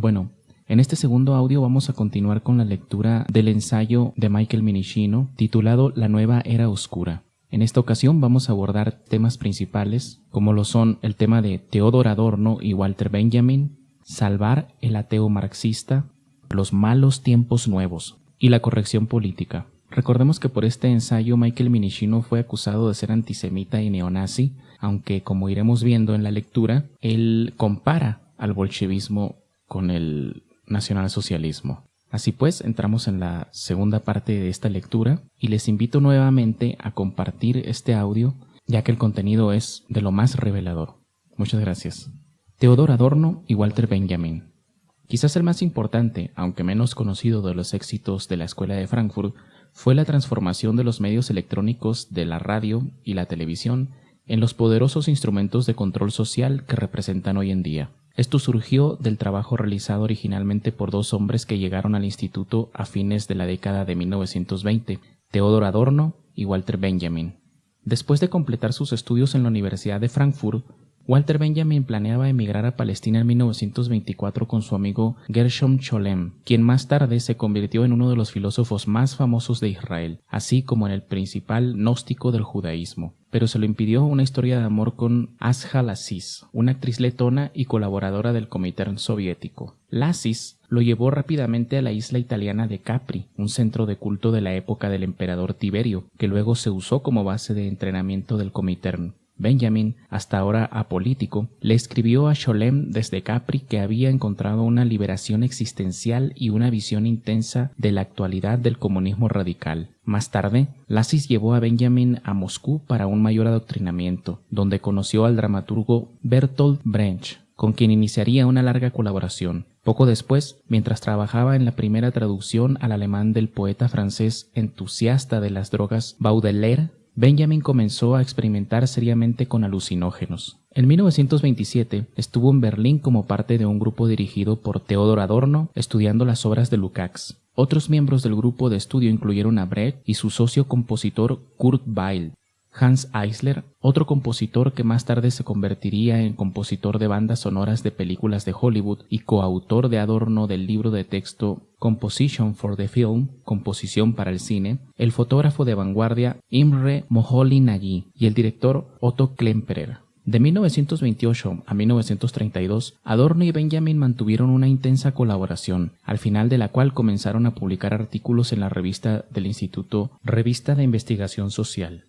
Bueno, en este segundo audio vamos a continuar con la lectura del ensayo de Michael Minicino titulado La Nueva Era Oscura. En esta ocasión vamos a abordar temas principales como lo son el tema de Theodor Adorno y Walter Benjamin, salvar el ateo marxista, los malos tiempos nuevos y la corrección política. Recordemos que por este ensayo Michael Minicino fue acusado de ser antisemita y neonazi, aunque como iremos viendo en la lectura, él compara al bolchevismo con el nacionalsocialismo. Así pues, entramos en la segunda parte de esta lectura y les invito nuevamente a compartir este audio, ya que el contenido es de lo más revelador. Muchas gracias. Theodor Adorno y Walter Benjamin. Quizás el más importante, aunque menos conocido de los éxitos de la Escuela de Frankfurt, fue la transformación de los medios electrónicos de la radio y la televisión en los poderosos instrumentos de control social que representan hoy en día. Esto surgió del trabajo realizado originalmente por dos hombres que llegaron al instituto a fines de la década de 1920, Theodor Adorno y Walter Benjamin. Después de completar sus estudios en la Universidad de Frankfurt, Walter Benjamin planeaba emigrar a Palestina en 1924 con su amigo Gershom Scholem, quien más tarde se convirtió en uno de los filósofos más famosos de Israel, así como en el principal gnóstico del judaísmo. Pero se lo impidió una historia de amor con Asha Lassis, una actriz letona y colaboradora del Comintern soviético. Lassis lo llevó rápidamente a la isla italiana de Capri, un centro de culto de la época del emperador Tiberio, que luego se usó como base de entrenamiento del Comintern. Benjamin, hasta ahora apolítico, le escribió a Scholem desde Capri que había encontrado una liberación existencial y una visión intensa de la actualidad del comunismo radical. Más tarde, Lassis llevó a Benjamin a Moscú para un mayor adoctrinamiento, donde conoció al dramaturgo Bertolt Brecht, con quien iniciaría una larga colaboración. Poco después, mientras trabajaba en la primera traducción al alemán del poeta francés entusiasta de las drogas Baudelaire, Benjamin comenzó a experimentar seriamente con alucinógenos. En 1927 estuvo en Berlín como parte de un grupo dirigido por Theodor Adorno, estudiando las obras de Lukács. Otros miembros del grupo de estudio incluyeron a Brecht y su socio compositor Kurt Weill. Hans Eisler, otro compositor que más tarde se convertiría en compositor de bandas sonoras de películas de Hollywood y coautor de Adorno del libro de texto Composition for the Film, Composición para el Cine, el fotógrafo de vanguardia Imre Moholy-Nagy y el director Otto Klemperer. De 1928 a 1932, Adorno y Benjamin mantuvieron una intensa colaboración, al final de la cual comenzaron a publicar artículos en la revista del Instituto, Revista de Investigación Social.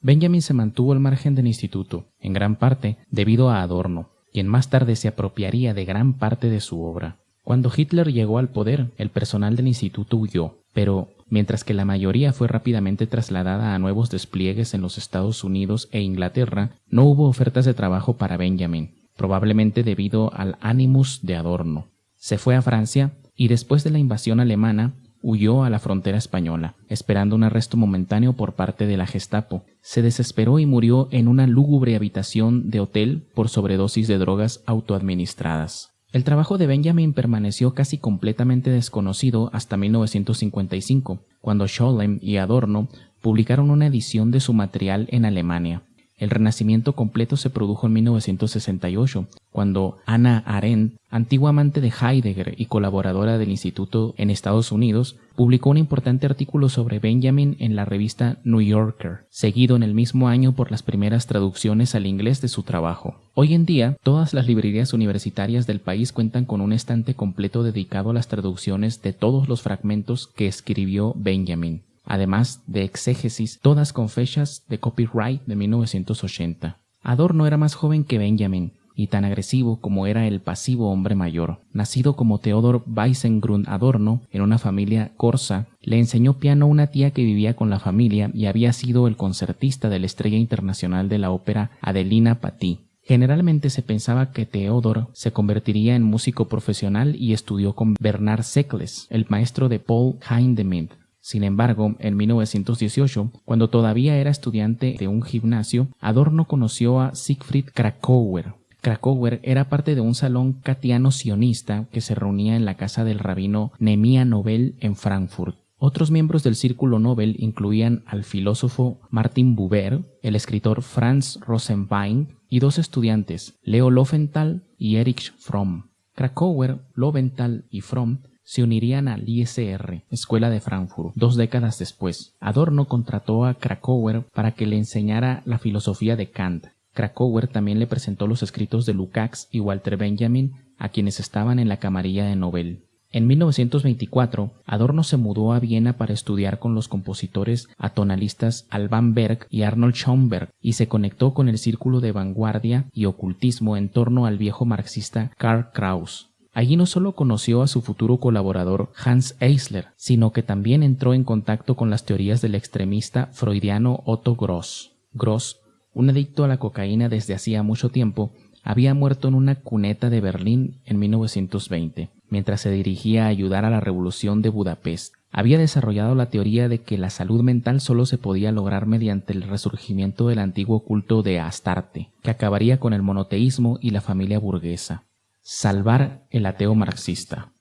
Benjamin se mantuvo al margen del instituto, en gran parte debido a Adorno, quien más tarde se apropiaría de gran parte de su obra. Cuando Hitler llegó al poder, el personal del instituto huyó, pero mientras que la mayoría fue rápidamente trasladada a nuevos despliegues en los Estados Unidos e Inglaterra, no hubo ofertas de trabajo para Benjamin, probablemente debido al animus de Adorno. Se fue a Francia y después de la invasión alemana, huyó a la frontera española, esperando un arresto momentáneo por parte de la Gestapo. Se desesperó y murió en una lúgubre habitación de hotel por sobredosis de drogas autoadministradas. El trabajo de Benjamin permaneció casi completamente desconocido hasta 1955, cuando Scholem y Adorno publicaron una edición de su material en Alemania. El renacimiento completo se produjo en 1968, cuando Hannah Arendt, antigua amante de Heidegger y colaboradora del instituto en Estados Unidos, publicó un importante artículo sobre Benjamin en la revista New Yorker, seguido en el mismo año por las primeras traducciones al inglés de su trabajo. Hoy en día, todas las librerías universitarias del país cuentan con un estante completo dedicado a las traducciones de todos los fragmentos que escribió Benjamin, además de exégesis, todas con fechas de copyright de 1980. Adorno era más joven que Benjamin, y tan agresivo como era el pasivo hombre mayor. Nacido como Theodor Weissengrund Adorno en una familia corsa, le enseñó piano a una tía que vivía con la familia y había sido el concertista de la estrella internacional de la ópera Adelina Patti. Generalmente se pensaba que Theodor se convertiría en músico profesional y estudió con Bernard Seckles, el maestro de Paul Hindemith. Sin embargo, en 1918, cuando todavía era estudiante de un gimnasio, Adorno conoció a Siegfried Kracauer. Kracauer era parte de un salón kantiano sionista que se reunía en la casa del rabino Nehemia Nobel en Frankfurt. Otros miembros del círculo Nobel incluían al filósofo Martin Buber, el escritor Franz Rosenwein y dos estudiantes, Leo Lofenthal y Erich Fromm. Krakauer, Lowenthal y Fromm se unirían al ISR, Escuela de Frankfurt, 2 décadas después. Adorno contrató a Krakauer para que le enseñara la filosofía de Kant. Krakauer también le presentó los escritos de Lukács y Walter Benjamin, a quienes estaban en la camarilla de Nobel. En 1924, Adorno se mudó a Viena para estudiar con los compositores atonalistas Alban Berg y Arnold Schoenberg y se conectó con el círculo de vanguardia y ocultismo en torno al viejo marxista Karl Kraus. Allí no solo conoció a su futuro colaborador Hans Eisler, sino que también entró en contacto con las teorías del extremista freudiano Otto Gross. Gross, un adicto a la cocaína desde hacía mucho tiempo, había muerto en una cuneta de Berlín en 1920, mientras se dirigía a ayudar a la revolución de Budapest. Había desarrollado la teoría de que la salud mental solo se podía lograr mediante el resurgimiento del antiguo culto de Astarte, que acabaría con el monoteísmo y la familia burguesa. Salvar el ateo marxista.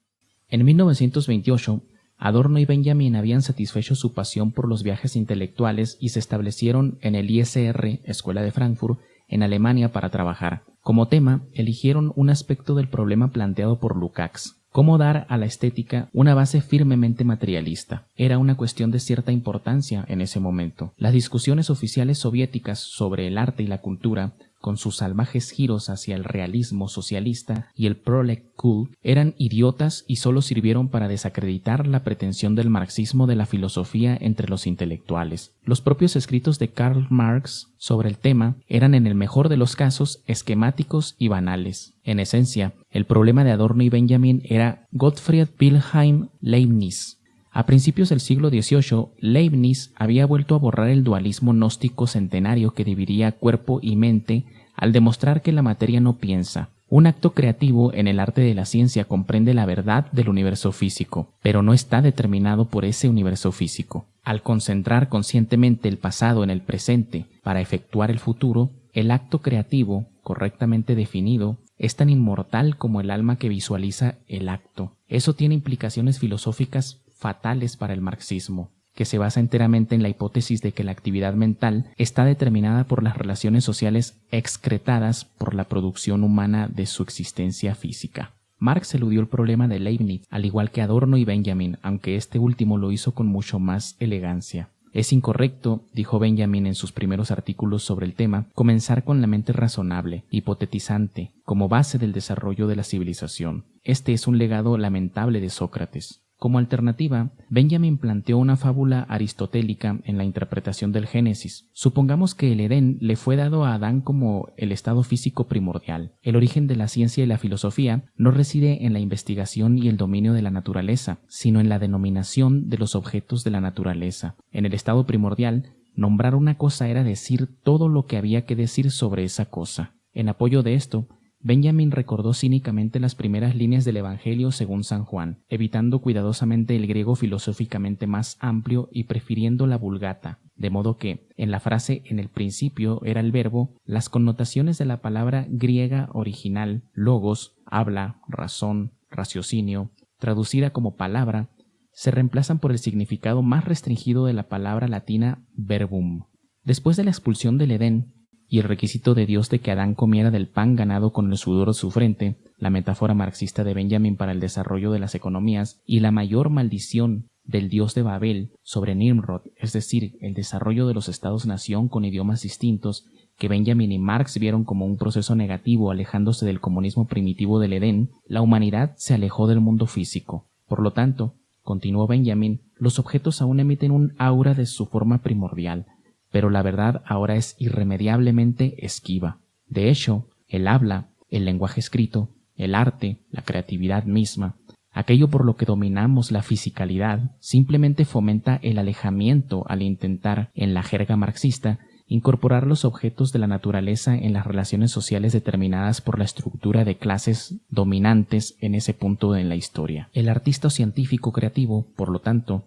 En 1928, Adorno y Benjamin habían satisfecho su pasión por los viajes intelectuales y se establecieron en el ISR, Escuela de Frankfurt, en Alemania para trabajar. Como tema, eligieron un aspecto del problema planteado por Lukács: cómo dar a la estética una base firmemente materialista. Era una cuestión de cierta importancia en ese momento. Las discusiones oficiales soviéticas sobre el arte y la cultura, con sus salvajes giros hacia el realismo socialista y el Proletkult, eran idiotas y solo sirvieron para desacreditar la pretensión del marxismo de la filosofía entre los intelectuales. Los propios escritos de Karl Marx sobre el tema eran en el mejor de los casos esquemáticos y banales. En esencia, el problema de Adorno y Benjamin era Gottfried Wilhelm Leibniz. A principios del siglo XVIII, Leibniz había vuelto a borrar el dualismo gnóstico centenario que dividía cuerpo y mente al demostrar que la materia no piensa. Un acto creativo en el arte de la ciencia comprende la verdad del universo físico, pero no está determinado por ese universo físico. Al concentrar conscientemente el pasado en el presente para efectuar el futuro, el acto creativo, correctamente definido, es tan inmortal como el alma que visualiza el acto. Eso tiene implicaciones filosóficas fatales para el marxismo, que se basa enteramente en la hipótesis de que la actividad mental está determinada por las relaciones sociales excretadas por la producción humana de su existencia física. Marx eludió el problema de Leibniz, al igual que Adorno y Benjamin, aunque este último lo hizo con mucho más elegancia. Es incorrecto, dijo Benjamin en sus primeros artículos sobre el tema, comenzar con la mente razonable, hipotetizante, como base del desarrollo de la civilización. Este es un legado lamentable de Sócrates. Como alternativa, Benjamin planteó una fábula aristotélica en la interpretación del Génesis. Supongamos que el Edén le fue dado a Adán como el estado físico primordial. El origen de la ciencia y la filosofía no reside en la investigación y el dominio de la naturaleza, sino en la denominación de los objetos de la naturaleza. En el estado primordial, nombrar una cosa era decir todo lo que había que decir sobre esa cosa. En apoyo de esto, Benjamin recordó cínicamente las primeras líneas del Evangelio según San Juan, evitando cuidadosamente el griego filosóficamente más amplio y prefiriendo la Vulgata, de modo que, en la frase "en el principio era el verbo", las connotaciones de la palabra griega original, logos, habla, razón, raciocinio, traducida como palabra, se reemplazan por el significado más restringido de la palabra latina verbum. Después de la expulsión del Edén, y el requisito de Dios de que Adán comiera del pan ganado con el sudor de su frente, la metáfora marxista de Benjamin para el desarrollo de las economías, y la mayor maldición del dios de Babel sobre Nimrod, es decir, el desarrollo de los estados-nación con idiomas distintos, que Benjamin y Marx vieron como un proceso negativo alejándose del comunismo primitivo del Edén, la humanidad se alejó del mundo físico. Por lo tanto, continuó Benjamin, los objetos aún emiten un aura de su forma primordial, pero la verdad ahora es irremediablemente esquiva. De hecho, el habla, el lenguaje escrito, el arte, la creatividad misma, aquello por lo que dominamos la fisicalidad, simplemente fomenta el alejamiento al intentar, en la jerga marxista, incorporar los objetos de la naturaleza en las relaciones sociales determinadas por la estructura de clases dominantes en ese punto en la historia. El artista o científico creativo, por lo tanto,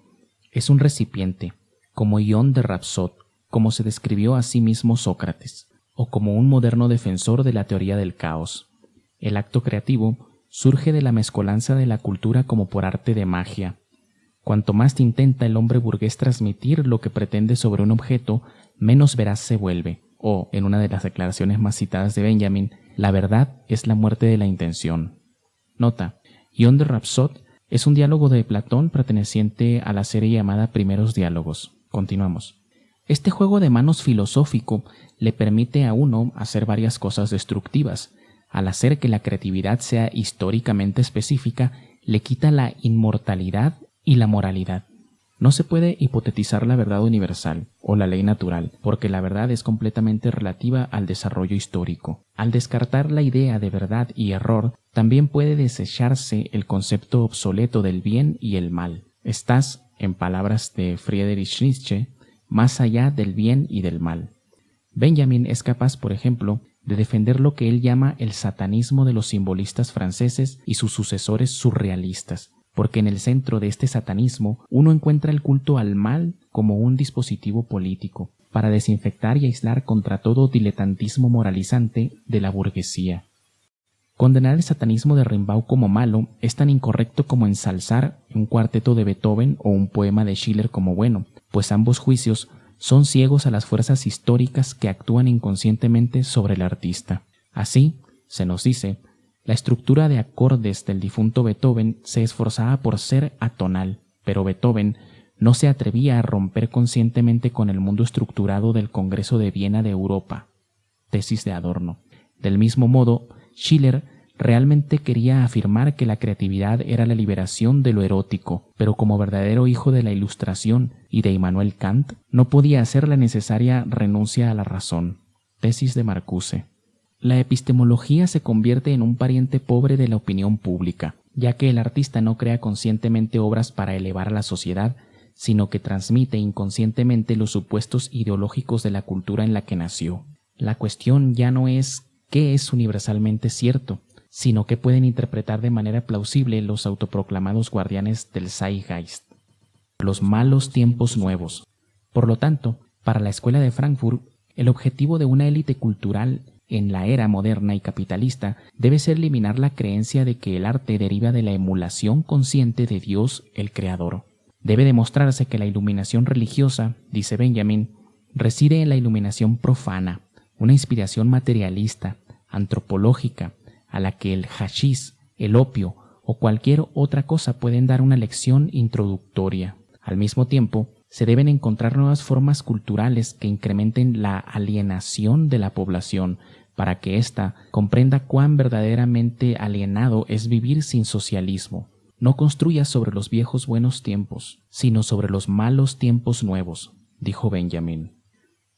es un recipiente, como ion de Rapsod, como se describió a sí mismo Sócrates, o como un moderno defensor de la teoría del caos. El acto creativo surge de la mezcolanza de la cultura como por arte de magia. Cuanto más intenta el hombre burgués transmitir lo que pretende sobre un objeto, menos veraz se vuelve, o, en una de las declaraciones más citadas de Benjamin, la verdad es la muerte de la intención. Nota: Ion de Rhapsode es un diálogo de Platón perteneciente a la serie llamada Primeros Diálogos. Continuamos. Este juego de manos filosófico le permite a uno hacer varias cosas destructivas. Al hacer que la creatividad sea históricamente específica, le quita la inmortalidad y la moralidad. No se puede hipotetizar la verdad universal o la ley natural, porque la verdad es completamente relativa al desarrollo histórico. Al descartar la idea de verdad y error, también puede desecharse el concepto obsoleto del bien y el mal. Estás, en palabras de Friedrich Nietzsche, más allá del bien y del mal. Benjamin es capaz, por ejemplo, de defender lo que él llama el satanismo de los simbolistas franceses y sus sucesores surrealistas, porque en el centro de este satanismo uno encuentra el culto al mal como un dispositivo político, para desinfectar y aislar contra todo diletantismo moralizante de la burguesía. Condenar el satanismo de Rimbaud como malo es tan incorrecto como ensalzar un cuarteto de Beethoven o un poema de Schiller como bueno, pues ambos juicios son ciegos a las fuerzas históricas que actúan inconscientemente sobre el artista. Así, se nos dice, la estructura de acordes del difunto Beethoven se esforzaba por ser atonal, pero Beethoven no se atrevía a romper conscientemente con el mundo estructurado del Congreso de Viena de Europa. Tesis de Adorno. Del mismo modo, Schiller realmente quería afirmar que la creatividad era la liberación de lo erótico, pero como verdadero hijo de la Ilustración y de Immanuel Kant, no podía hacer la necesaria renuncia a la razón. Tesis de Marcuse. La epistemología se convierte en un pariente pobre de la opinión pública, ya que el artista no crea conscientemente obras para elevar a la sociedad, sino que transmite inconscientemente los supuestos ideológicos de la cultura en la que nació. La cuestión ya no es qué es universalmente cierto, sino que pueden interpretar de manera plausible los autoproclamados guardianes del Zeitgeist. Los malos tiempos nuevos. Por lo tanto, para la Escuela de Frankfurt, el objetivo de una élite cultural en la era moderna y capitalista debe ser eliminar la creencia de que el arte deriva de la emulación consciente de Dios el Creador. Debe demostrarse que la iluminación religiosa, dice Benjamin, reside en la iluminación profana, una inspiración materialista, antropológica, a la que el hachís, el opio o cualquier otra cosa pueden dar una lección introductoria. Al mismo tiempo, se deben encontrar nuevas formas culturales que incrementen la alienación de la población para que ésta comprenda cuán verdaderamente alienado es vivir sin socialismo. No construyas sobre los viejos buenos tiempos, sino sobre los malos tiempos nuevos, dijo Benjamin.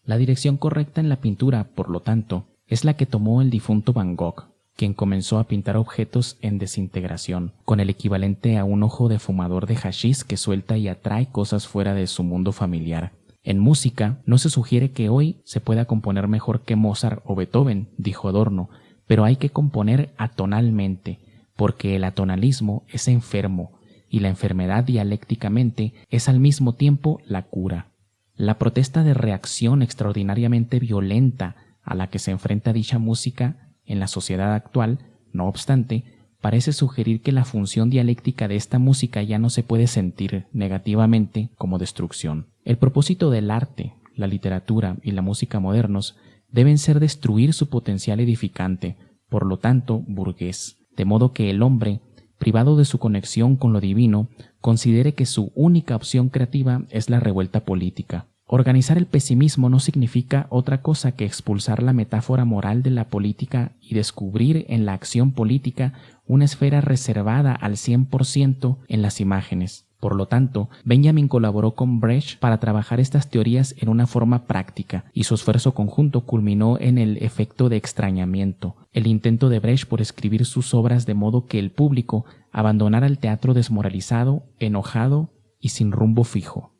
La dirección correcta en la pintura, por lo tanto, es la que tomó el difunto Van Gogh, quien comenzó a pintar objetos en desintegración, con el equivalente a un ojo de fumador de hachís que suelta y atrae cosas fuera de su mundo familiar. En música, no se sugiere que hoy se pueda componer mejor que Mozart o Beethoven, dijo Adorno, pero hay que componer atonalmente, porque el atonalismo es enfermo, y la enfermedad dialécticamente es al mismo tiempo la cura. La protesta de reacción extraordinariamente violenta a la que se enfrenta dicha música en la sociedad actual, no obstante, parece sugerir que la función dialéctica de esta música ya no se puede sentir negativamente como destrucción. El propósito del arte, la literatura y la música modernos deben ser destruir su potencial edificante, por lo tanto burgués, de modo que el hombre, privado de su conexión con lo divino, considere que su única opción creativa es la revuelta política. Organizar el pesimismo no significa otra cosa que expulsar la metáfora moral de la política y descubrir en la acción política una esfera reservada al 100% en las imágenes. Por lo tanto, Benjamin colaboró con Brecht para trabajar estas teorías en una forma práctica, y su esfuerzo conjunto culminó en el efecto de extrañamiento, el intento de Brecht por escribir sus obras de modo que el público abandonara el teatro desmoralizado, enojado y sin rumbo fijo.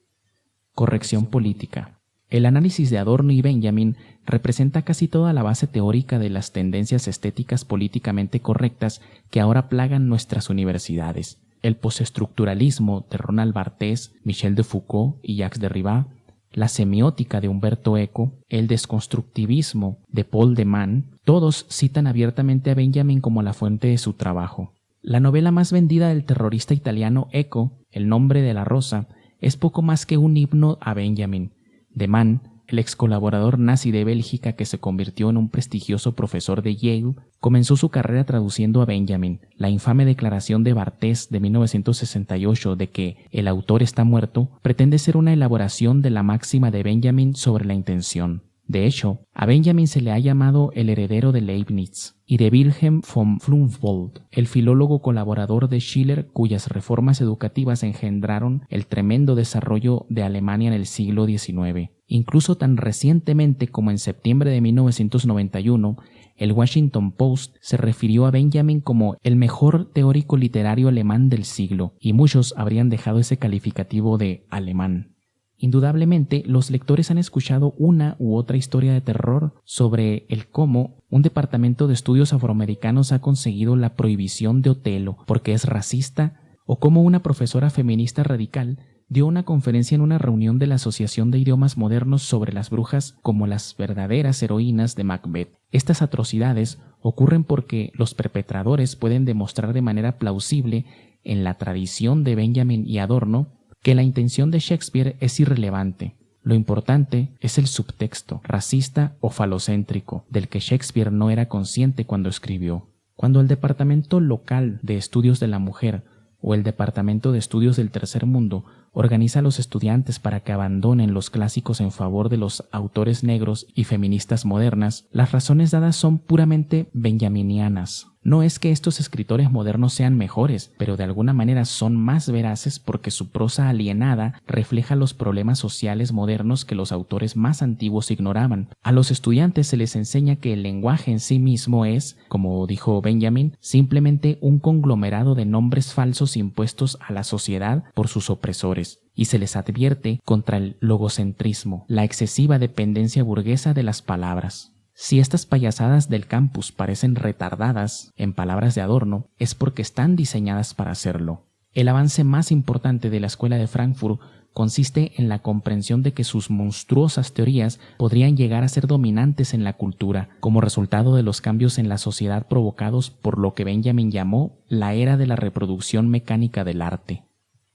Corrección política. El análisis de Adorno y Benjamin representa casi toda la base teórica de las tendencias estéticas políticamente correctas que ahora plagan nuestras universidades. El postestructuralismo de Ronald Barthes, Michel de Foucault y Jacques Derrida, la semiótica de Umberto Eco, el desconstructivismo de Paul de Man, todos citan abiertamente a Benjamin como la fuente de su trabajo. La novela más vendida del terrorista italiano Eco, El nombre de la rosa, es poco más que un himno a Benjamin. De Man el ex colaborador nazi de Bélgica que se convirtió en un prestigioso profesor de Yale, comenzó su carrera traduciendo a Benjamin. La infame declaración de Barthes de 1968 de que el autor está muerto pretende ser una elaboración de la máxima de Benjamin sobre la intención. De hecho, a Benjamin se le ha llamado el heredero de Leibniz y de Wilhelm von Humboldt, el filólogo colaborador de Schiller cuyas reformas educativas engendraron el tremendo desarrollo de Alemania en el siglo XIX. Incluso tan recientemente como en septiembre de 1991, el Washington Post se refirió a Benjamin como el mejor teórico literario alemán del siglo, y muchos habrían dejado ese calificativo de alemán. Indudablemente, los lectores han escuchado una u otra historia de terror sobre el cómo un departamento de estudios afroamericanos ha conseguido la prohibición de Otelo porque es racista, o cómo una profesora feminista radical dio una conferencia en una reunión de la Asociación de Idiomas Modernos sobre las brujas como las verdaderas heroínas de Macbeth. Estas atrocidades ocurren porque los perpetradores pueden demostrar de manera plausible en la tradición de Benjamin y Adorno que la intención de Shakespeare es irrelevante. Lo importante es el subtexto, racista o falocéntrico, del que Shakespeare no era consciente cuando escribió. Cuando el Departamento Local de Estudios de la Mujer o el Departamento de Estudios del Tercer Mundo organiza a los estudiantes para que abandonen los clásicos en favor de los autores negros y feministas modernas, las razones dadas son puramente benjaminianas. No es que estos escritores modernos sean mejores, pero de alguna manera son más veraces porque su prosa alienada refleja los problemas sociales modernos que los autores más antiguos ignoraban. A los estudiantes se les enseña que el lenguaje en sí mismo es, como dijo Benjamin, simplemente un conglomerado de nombres falsos impuestos a la sociedad por sus opresores, y se les advierte contra el logocentrismo, la excesiva dependencia burguesa de las palabras. Si estas payasadas del campus parecen retardadas, en palabras de Adorno, es porque están diseñadas para hacerlo. El avance más importante de la Escuela de Frankfurt consiste en la comprensión de que sus monstruosas teorías podrían llegar a ser dominantes en la cultura, como resultado de los cambios en la sociedad provocados por lo que Benjamin llamó la era de la reproducción mecánica del arte.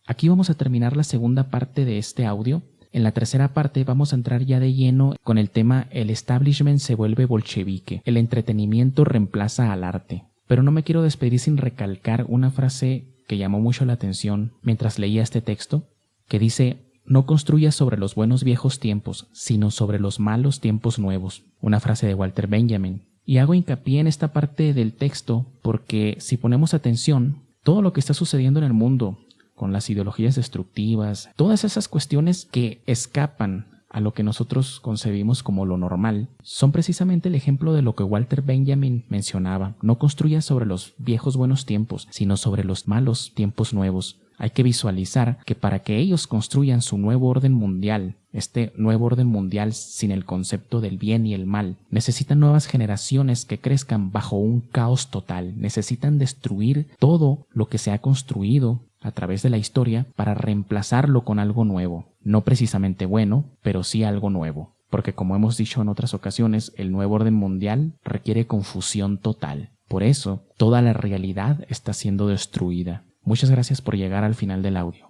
Aquí vamos a terminar la segunda parte de este audio. En la tercera parte vamos a entrar ya de lleno con el tema El establishment se vuelve bolchevique, el entretenimiento reemplaza al arte. Pero no me quiero despedir sin recalcar una frase que llamó mucho la atención mientras leía este texto, que dice: no construyas sobre los buenos viejos tiempos, sino sobre los malos tiempos nuevos. Una frase de Walter Benjamin. Y hago hincapié en esta parte del texto porque si ponemos atención, todo lo que está sucediendo en el mundo, con las ideologías destructivas, todas esas cuestiones que escapan a lo que nosotros concebimos como lo normal, son precisamente el ejemplo de lo que Walter Benjamin mencionaba. No construyas sobre los viejos buenos tiempos, sino sobre los malos tiempos nuevos. Hay que visualizar que para que ellos construyan su nuevo orden mundial, este nuevo orden mundial sin el concepto del bien y el mal, necesitan nuevas generaciones que crezcan bajo un caos total. Necesitan destruir todo lo que se ha construido a través de la historia para reemplazarlo con algo nuevo. No precisamente bueno, pero sí algo nuevo. Porque como hemos dicho en otras ocasiones, el nuevo orden mundial requiere confusión total. Por eso, toda la realidad está siendo destruida. Muchas gracias por llegar al final del audio.